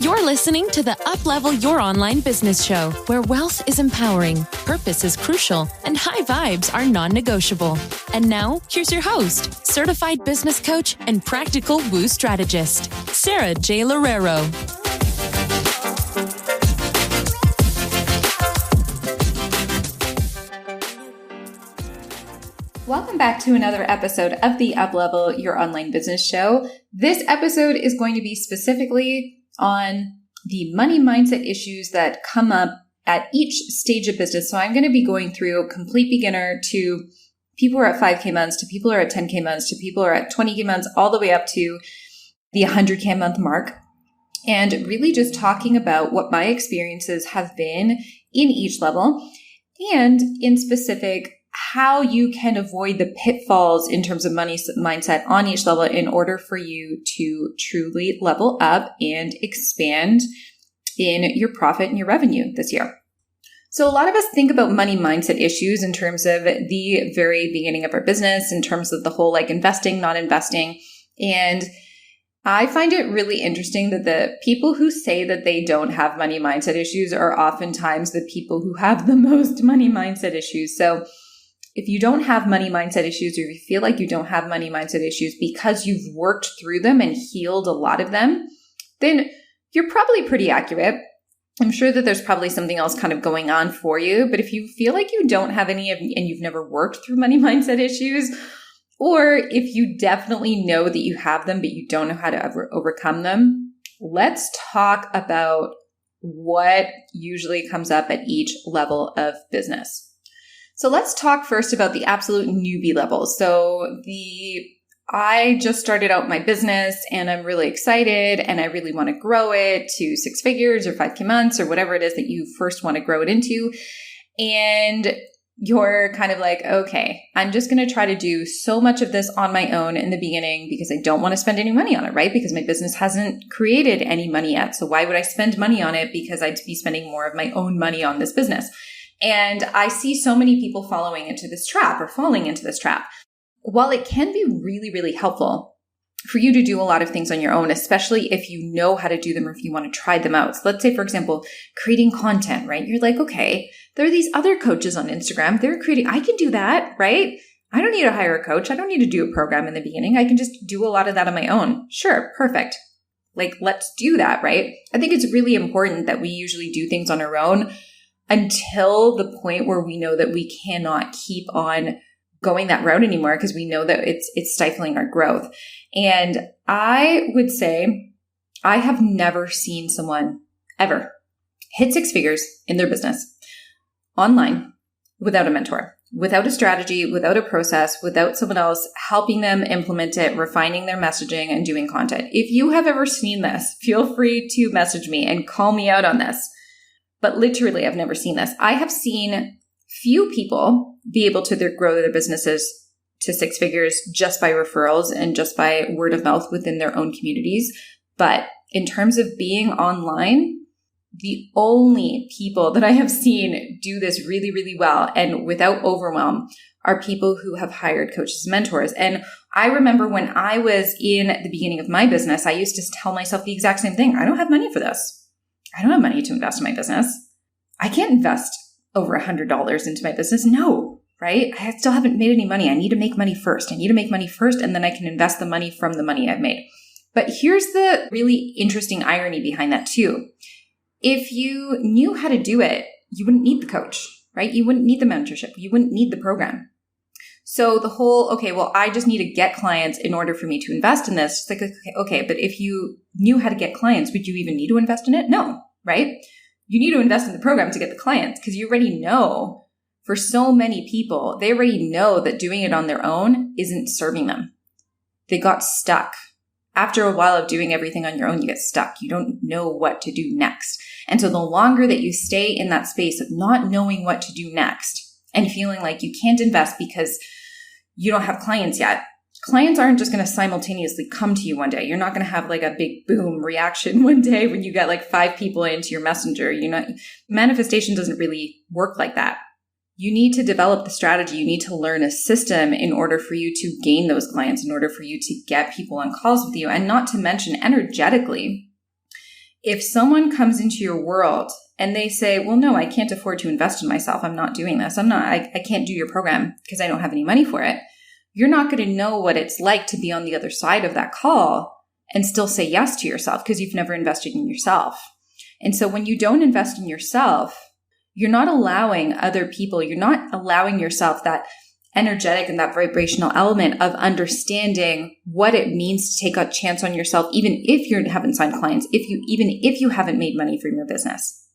You're listening to the Uplevel Your Online Business Show, where wealth is empowering, purpose is crucial, and high vibes are non-negotiable. And now, here's your host, certified business coach and practical woo strategist, Sara J Loureiro. Welcome back to another episode of the Uplevel Your Online Business Show. This episode is going to be specifically on the money mindset issues that come up at each stage of business. So I'm going to be going through complete beginner to people who are at 5K months, to people who are at 10K months, to people who are at 20K months, all the way up to the 100K month mark. And really just talking about what my experiences have been in each level, and in specific, how you can avoid the pitfalls in terms of money mindset on each level in order for you to truly level up and expand in your profit and your revenue this year. So a lot of us think about money mindset issues in terms of the very beginning of our business, in terms of the whole investing, not investing. And I find it really interesting that the people who say that they don't have money mindset issues are oftentimes the people who have the most money mindset issues. So if you don't have money mindset issues, or if you feel like you don't have money mindset issues because you've worked through them and healed a lot of them, then you're probably pretty accurate. I'm sure that there's probably something else kind of going on for you. But if you feel like you don't have any and you've never worked through money mindset issues, or if you definitely know that you have them, but you don't know how to overcome them, let's talk about what usually comes up at each level of business. So let's talk first about the absolute newbie level. So I just started out my business and I'm really excited and I really want to grow it to 6 figures or 5K months or whatever it is that you first want to grow it into. And you're kind of like, okay, I'm just going to try to do so much of this on my own in the beginning because I don't want to spend any money on it, right? Because my business hasn't created any money yet. So why would I spend money on it? Because I'd be spending more of my own money on this business. And I see so many people falling into this trap. While it can be really, really helpful for you to do a lot of things on your own, especially if you know how to do them or if you want to try them out. So let's say, for example, creating content, right? You're like, okay, there are these other coaches on Instagram. They're creating, I can do that, right? I don't need to hire a coach. I don't need to do a program in the beginning. I can just do a lot of that on my own. Sure, perfect. Let's do that, right? I think it's really important that we usually do things on our own until the point where we know that we cannot keep on going that route anymore because we know that it's stifling our growth. And I would say I have never seen someone ever hit 6 figures in their business online without a mentor, without a strategy, without a process, without someone else helping them implement it, refining their messaging and doing content. If you have ever seen this, feel free to message me and call me out on this. But literally, I've never seen this. I have seen few people be able to grow their businesses to 6 figures just by referrals and just by word of mouth within their own communities. But in terms of being online, the only people that I have seen do this really, really well and without overwhelm are people who have hired coaches and mentors. And I remember when I was in the beginning of my business, I used to tell myself the exact same thing. I don't have money for this. I don't have money to invest in my business. I can't invest over $100 into my business. No, right? I still haven't made any money. I need to make money first. And then I can invest the money from the money I've made. But here's the really interesting irony behind that too. If you knew how to do it, you wouldn't need the coach, right? You wouldn't need the mentorship. You wouldn't need the program. So the whole, okay, well, I just need to get clients in order for me to invest in this. It's like, okay, but if you knew how to get clients, would you even need to invest in it? No, right? You need to invest in the program to get the clients because you already know for so many people, they already know that doing it on their own isn't serving them. They got stuck. After a while of doing everything on your own, you get stuck. You don't know what to do next. And so the longer that you stay in that space of not knowing what to do next and feeling like you can't invest because you don't have clients yet, clients aren't just going to simultaneously come to you one day. You're not going to have a big boom reaction one day when you get 5 people into your messenger. Manifestation doesn't really work like that. You need to develop the strategy. You need to learn a system in order for you to gain those clients, in order for you to get people on calls with you. And not to mention energetically, If someone comes into your world and they say, well, no, I can't afford to invest in myself. I'm not doing this. I can't do your program because I don't have any money for it. You're not going to know what it's like to be on the other side of that call and still say yes to yourself because you've never invested in yourself. And so when you don't invest in yourself, you're not allowing other people, you're not allowing yourself that energetic and that vibrational element of understanding what it means to take a chance on yourself, even if you haven't signed clients, even if you haven't made money from your business.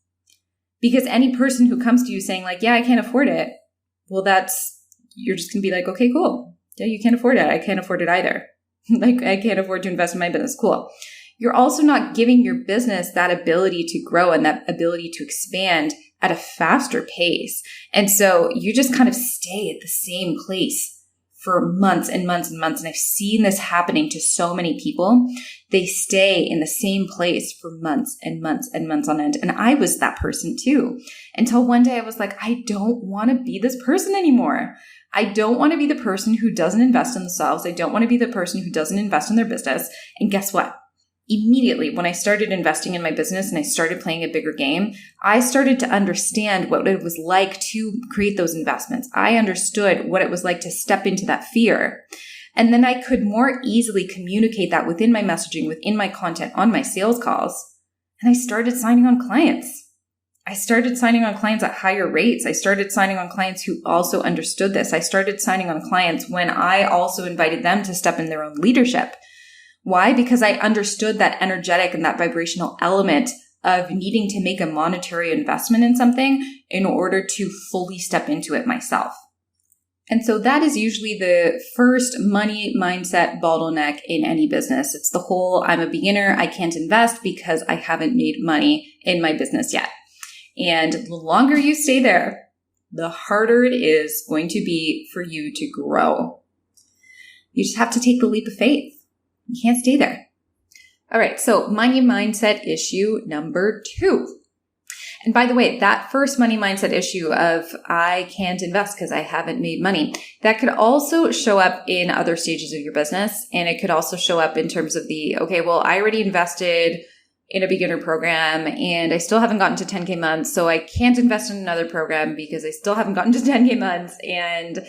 Because any person who comes to you saying like, yeah, I can't afford it, well, you're just going to be like, okay, cool. Yeah, you can't afford it. I can't afford it either. Like, I can't afford to invest in my business. Cool. You're also not giving your business that ability to grow and that ability to expand at a faster pace. And so you just kind of stay at the same place for months and months and months. And I've seen this happening to so many people. They stay in the same place for months and months and months on end. And I was that person too, until one day I was like, I don't want to be this person anymore. I don't want to be the person who doesn't invest in themselves. I don't want to be the person who doesn't invest in their business. And guess what? Immediately, when I started investing in my business and I started playing a bigger game, I started to understand what it was like to create those investments. I understood what it was like to step into that fear. And then I could more easily communicate that within my messaging, within my content, on my sales calls. And I started signing on clients. I started signing on clients at higher rates. I started signing on clients who also understood this. I started signing on clients when I also invited them to step in their own leadership. Why? Because I understood that energetic and that vibrational element of needing to make a monetary investment in something in order to fully step into it myself. And so that is usually the first money mindset bottleneck in any business. It's the whole, I'm a beginner, I can't invest because I haven't made money in my business yet. And the longer you stay there, the harder it is going to be for you to grow. You just have to take the leap of faith. You can't stay there. All right. So money mindset issue number 2. And by the way, that first money mindset issue of I can't invest because I haven't made money, that could also show up in other stages of your business. And it could also show up in terms of okay, well, I already invested in a beginner program and I still haven't gotten to 10K months. So I can't invest in another program because I still haven't gotten to 10K months. And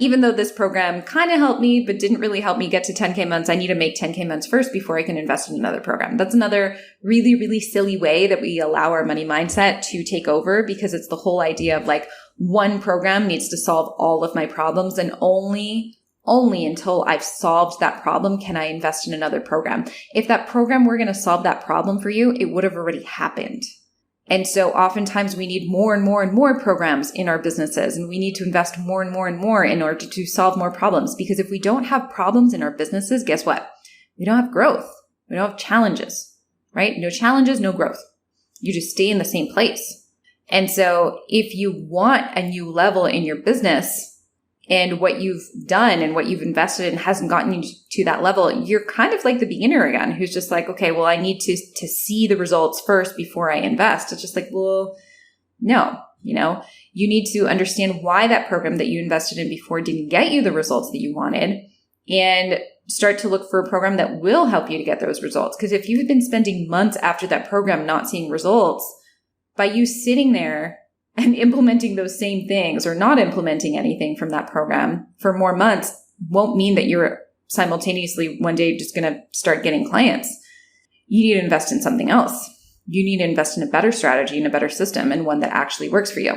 even though this program kind of helped me, but didn't really help me get to 10K months, I need to make 10K months first before I can invest in another program. That's another really, really silly way that we allow our money mindset to take over, because it's the whole idea of like one program needs to solve all of my problems, and only until I've solved that problem can I invest in another program. If that program were going to solve that problem for you, it would have already happened. And so oftentimes we need more and more and more programs in our businesses, and we need to invest more and more and more in order to solve more problems. Because if we don't have problems in our businesses, guess what? We don't have growth. We don't have challenges, right? No challenges, no growth. You just stay in the same place. And so if you want a new level in your business, and what you've done and what you've invested in hasn't gotten you to that level, you're kind of like the beginner again, who's just like, okay, well, I need to see the results first before I invest. It's just like, well, no, you need to understand why that program that you invested in before didn't get you the results that you wanted, and start to look for a program that will help you to get those results. Because if you've been spending months after that program not seeing results, by you sitting there and implementing those same things or not implementing anything from that program for more months won't mean that you're simultaneously one day just going to start getting clients. You need to invest in something else. You need to invest in a better strategy and a better system, and one that actually works for you.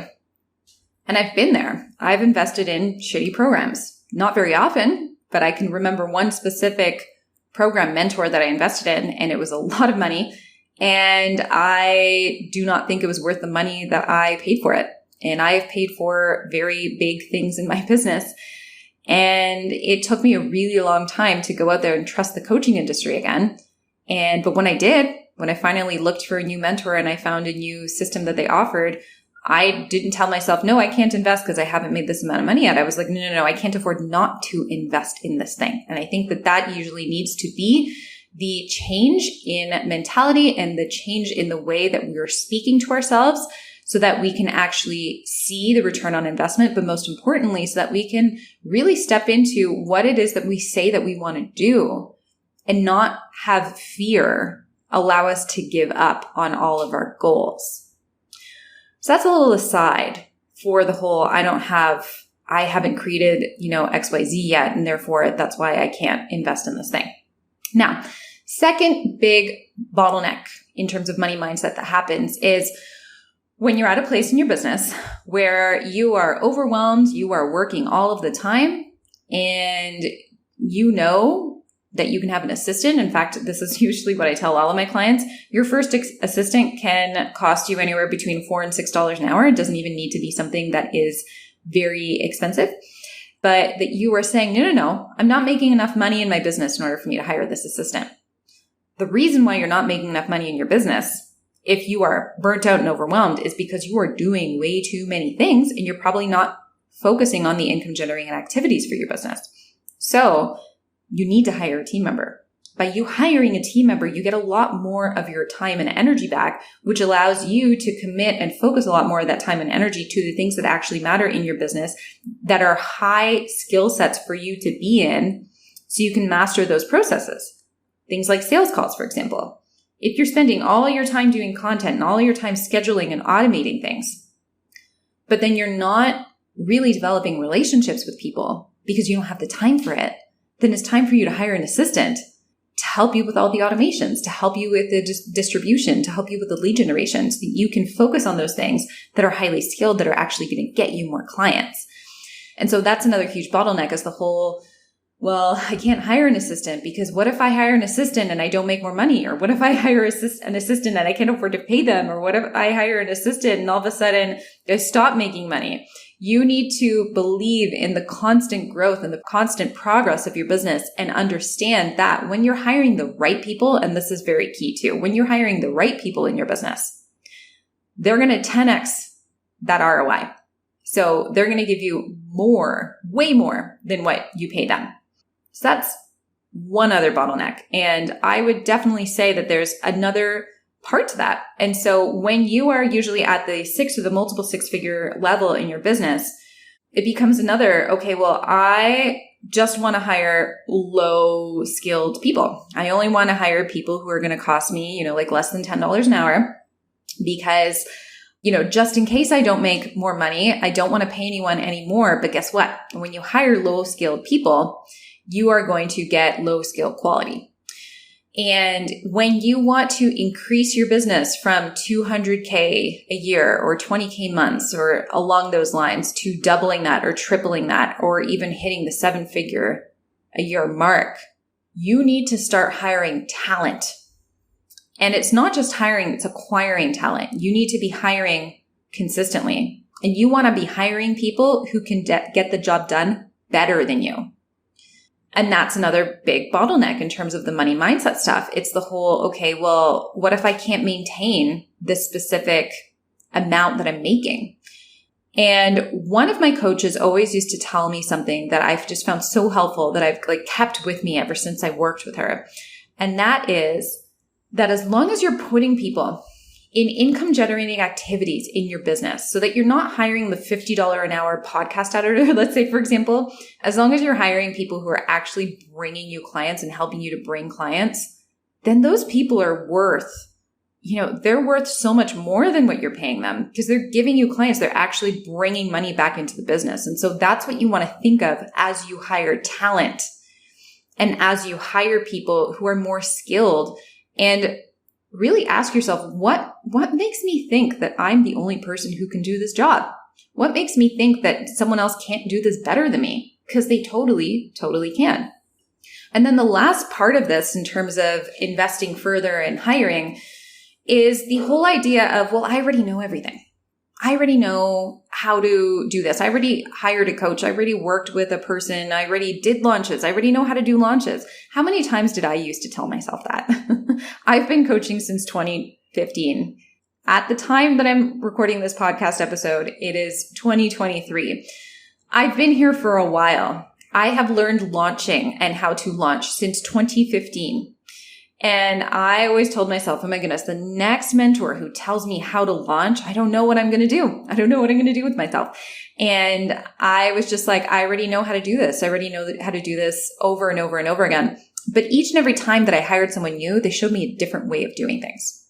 And I've been there. I've invested in shitty programs. Not very often, but I can remember one specific program mentor that I invested in, and it was a lot of money. And I do not think it was worth the money that I paid for it. And I have paid for very big things in my business. And it took me a really long time to go out there and trust the coaching industry again. But when I did, when I finally looked for a new mentor and I found a new system that they offered, I didn't tell myself, no, I can't invest because I haven't made this amount of money yet. I was like, no, I can't afford not to invest in this thing. And I think that usually needs to be the change in mentality and the change in the way that we are speaking to ourselves, so that we can actually see the return on investment, but most importantly, so that we can really step into what it is that we say that we want to do, and not have fear allow us to give up on all of our goals. So that's a little aside for the whole, I haven't created, XYZ yet, and therefore that's why I can't invest in this thing. Now, second big bottleneck in terms of money mindset that happens is when you're at a place in your business where you are overwhelmed, you are working all of the time, and you know that you can have an assistant. In fact, this is usually what I tell all of my clients. Your first assistant can cost you anywhere between $4 and $6 an hour. It doesn't even need to be something that is very expensive, but that you are saying, no, I'm not making enough money in my business in order for me to hire this assistant. The reason why you're not making enough money in your business, if you are burnt out and overwhelmed, is because you are doing way too many things and you're probably not focusing on the income generating activities for your business. So you need to hire a team member. By you hiring a team member, you get a lot more of your time and energy back, which allows you to commit and focus a lot more of that time and energy to the things that actually matter in your business, that are high skill sets for you to be in, so you can master those processes. Things like sales calls, for example. If you're spending all your time doing content and all your time scheduling and automating things, but then you're not really developing relationships with people because you don't have the time for it, then it's time for you to hire an assistant to help you with all the automations, to help you with the distribution, to help you with the lead generation, so that you can focus on those things that are highly skilled, that are actually going to get you more clients. And so that's another huge bottleneck, is the whole, well, I can't hire an assistant because what if I hire an assistant and I don't make more money? Or what if I hire an assistant and I can't afford to pay them? Or what if I hire an assistant and all of a sudden I stop making money? You need to believe in the constant growth and the constant progress of your business, and understand that when you're hiring the right people, and this is very key too, when you're hiring the right people in your business, they're going to 10x that ROI. So they're going to give you more, way more than what you pay them. So that's one other bottleneck. And I would definitely say that there's another part to that. And so when you are usually at the 6 or the multiple 6-figure level in your business, it becomes another, okay, well, I just want to hire low skilled people. I only want to hire people who are going to cost me, like less than $10 an hour, because just in case I don't make more money, I don't want to pay anyone anymore. But guess what? When you hire low skilled people, you are going to get low skill quality. And when you want to increase your business from 200K a year or 20K months or along those lines to doubling that or tripling that, or even hitting the 7-figure a year mark, you need to start hiring talent. And it's not just hiring, it's acquiring talent. You need to be hiring consistently. And you want to be hiring people who can get the job done better than you. And that's another big bottleneck in terms of the money mindset stuff. It's the whole, okay, well, what if I can't maintain this specific amount that I'm making? And one of my coaches always used to tell me something that I've just found so helpful, that I've kept with me ever since I worked with her. And that is that as long as you're putting people in income generating activities in your business, so that you're not hiring the $50 an hour podcast editor, let's say, for example, as long as you're hiring people who are actually bringing you clients and helping you to bring clients, then those people are worth, they're worth so much more than what you're paying them, because they're giving you clients. They're actually bringing money back into the business. And so that's what you want to think of as you hire talent and as you hire people who are more skilled. And really ask yourself, what makes me think that I'm the only person who can do this job? What makes me think that someone else can't do this better than me? Because they totally, totally can. And then the last part of this, in terms of investing further in hiring, is the whole idea of, well, I already know everything. I already know how to do this. I already hired a coach. I already worked with a person. I already did launches. I already know how to do launches. How many times did I used to tell myself that? I've been coaching since 2015. At the time that I'm recording this podcast episode, it is 2023. I've been here for a while. I have learned launching and how to launch since 2015. And I always told myself, oh my goodness, the next mentor who tells me how to launch, I don't know what I'm going to do. I don't know what I'm going to do with myself. And I was just like, I already know how to do this. I already know how to do this over and over and over again. But each and every time that I hired someone new, they showed me a different way of doing things.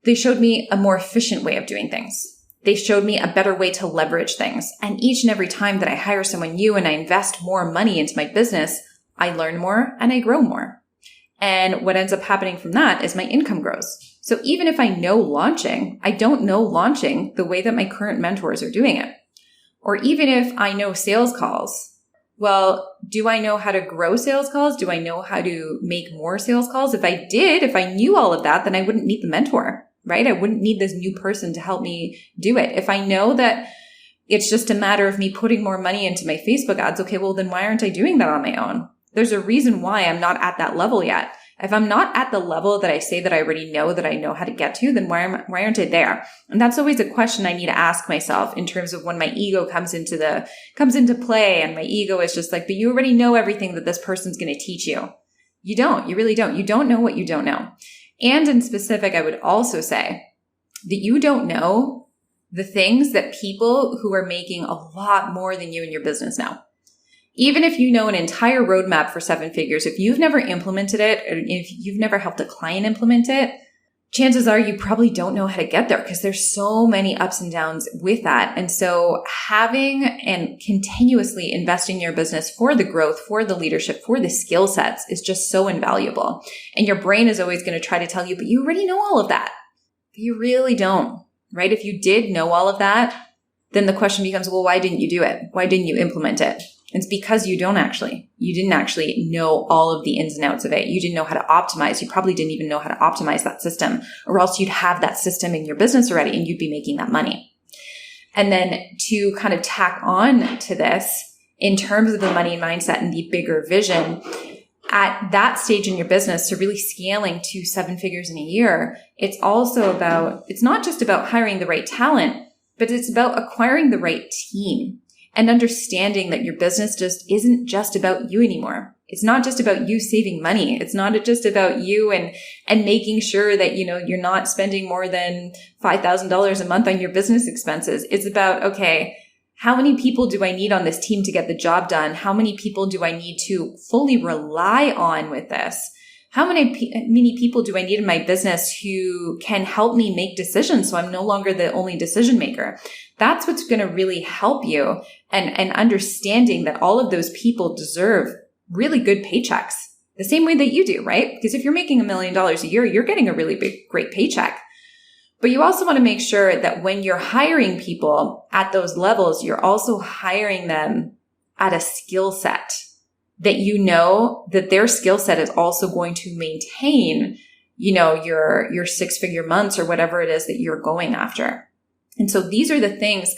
They showed me a more efficient way of doing things. They showed me a better way to leverage things. And each and every time that I hire someone new and I invest more money into my business, I learn more and I grow more. And what ends up happening from that is my income grows. So even if I know launching, I don't know launching the way that my current mentors are doing it. Or even if I know sales calls, well, do I know how to grow sales calls? Do I know how to make more sales calls? If I knew all of that, then I wouldn't need the mentor, right? I wouldn't need this new person to help me do it. If I know that it's just a matter of me putting more money into my Facebook ads, okay, well, then why aren't I doing that on my own? There's a reason why I'm not at that level yet. If I'm not at the level that I say that I already know that I know how to get to, then why aren't I there? And that's always a question I need to ask myself in terms of when my ego comes into play, and my ego is just like, but you already know everything that this person's going to teach you. You don't. You really don't. You don't know what you don't know. And in specific, I would also say that you don't know the things that people who are making a lot more than you in your business know. Even if you know an entire roadmap for 7 figures, if you've never implemented it, or if you've never helped a client implement it, chances are you probably don't know how to get there because there's so many ups and downs with that. And so having and continuously investing in your business for the growth, for the leadership, for the skill sets is just so invaluable. And your brain is always going to try to tell you, but you already know all of that. But you really don't, right? If you did know all of that, then the question becomes, well, why didn't you do it? Why didn't you implement it? It's because you didn't actually know all of the ins and outs of it. You didn't know how to optimize. You probably didn't even know how to optimize that system, or else you'd have that system in your business already and you'd be making that money. And then to kind of tack on to this in terms of the money mindset and the bigger vision, at that stage in your business, so really scaling to 7 figures in a year, it's not just about hiring the right talent, but it's about acquiring the right team. And understanding that your business just isn't just about you anymore. It's not just about you saving money. It's not just about you and making sure that, you're not spending more than $5,000 a month on your business expenses. It's about, okay, how many people do I need on this team to get the job done? How many people do I need to fully rely on with this? How many people do I need in my business who can help me make decisions so I'm no longer the only decision maker? That's what's going to really help you and understanding that all of those people deserve really good paychecks the same way that you do, right? Because if you're making $1 million a year, you're getting a really great paycheck. But you also want to make sure that when you're hiring people at those levels, you're also hiring them at a skill set that you know that their skill set is also going to maintain, your 6-figure months or whatever it is that you're going after. And so these are the things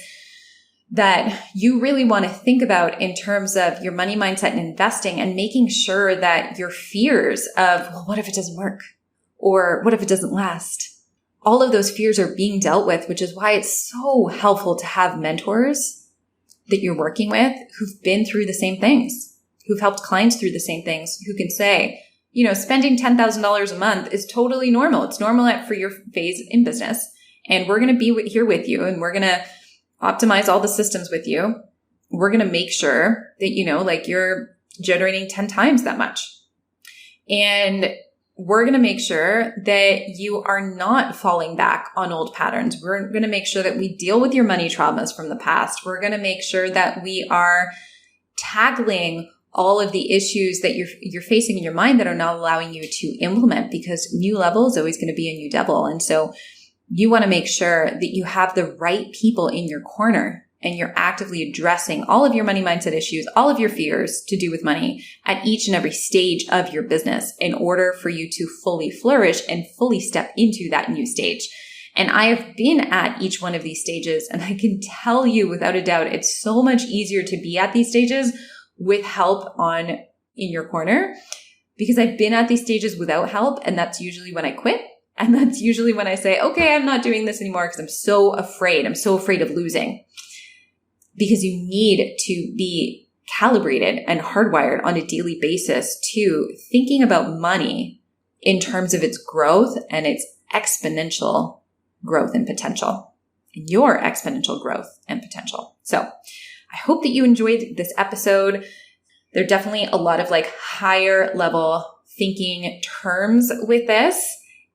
that you really want to think about in terms of your money mindset and investing, and making sure that your fears of, well, what if it doesn't work? Or what if it doesn't last? All of those fears are being dealt with, which is why it's so helpful to have mentors that you're working with who've been through the same things, who've helped clients through the same things, who can say, spending $10,000 a month is totally normal. It's normal for your phase in business. And we're going to be here with you, and we're going to optimize all the systems with you. We're going to make sure that, you're generating 10 times that much. And we're going to make sure that you are not falling back on old patterns. We're going to make sure that we deal with your money traumas from the past. We're going to make sure that we are tackling all of the issues that you're facing in your mind that are not allowing you to implement, because new level is always going to be a new devil. And so you want to make sure that you have the right people in your corner and you're actively addressing all of your money mindset issues, all of your fears to do with money at each and every stage of your business in order for you to fully flourish and fully step into that new stage. And I have been at each one of these stages, and I can tell you without a doubt, it's so much easier to be at these stages with help in your corner, because I've been at these stages without help, and that's usually when I quit. And that's usually when I say, okay, I'm not doing this anymore because I'm so afraid. I'm so afraid of losing. Because you need to be calibrated and hardwired on a daily basis to thinking about money in terms of its growth and its exponential growth and potential, and your exponential growth and potential. So I hope that you enjoyed this episode. There are definitely a lot of like higher level thinking terms with this.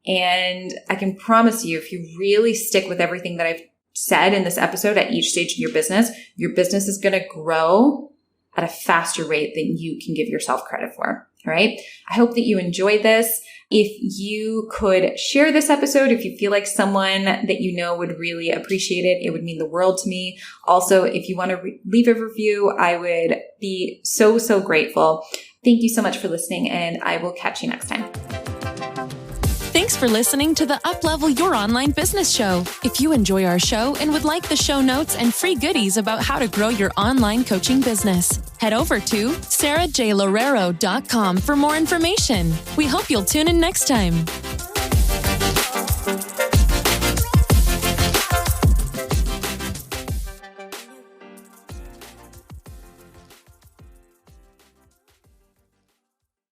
And I can promise you, if you really stick with everything that I've said in this episode at each stage of your business is going to grow at a faster rate than you can give yourself credit for. All right. I hope that you enjoyed this. If you could share this episode, if you feel like someone that you know would really appreciate it, it would mean the world to me. Also, if you want to leave a review, I would be so, so grateful. Thank you so much for listening, and I will catch you next time. Thanks for listening to the Uplevel Your Online Business Show. If you enjoy our show and would like the show notes and free goodies about how to grow your online coaching business, head over to sarajloureiro.com for more information. We hope you'll tune in next time.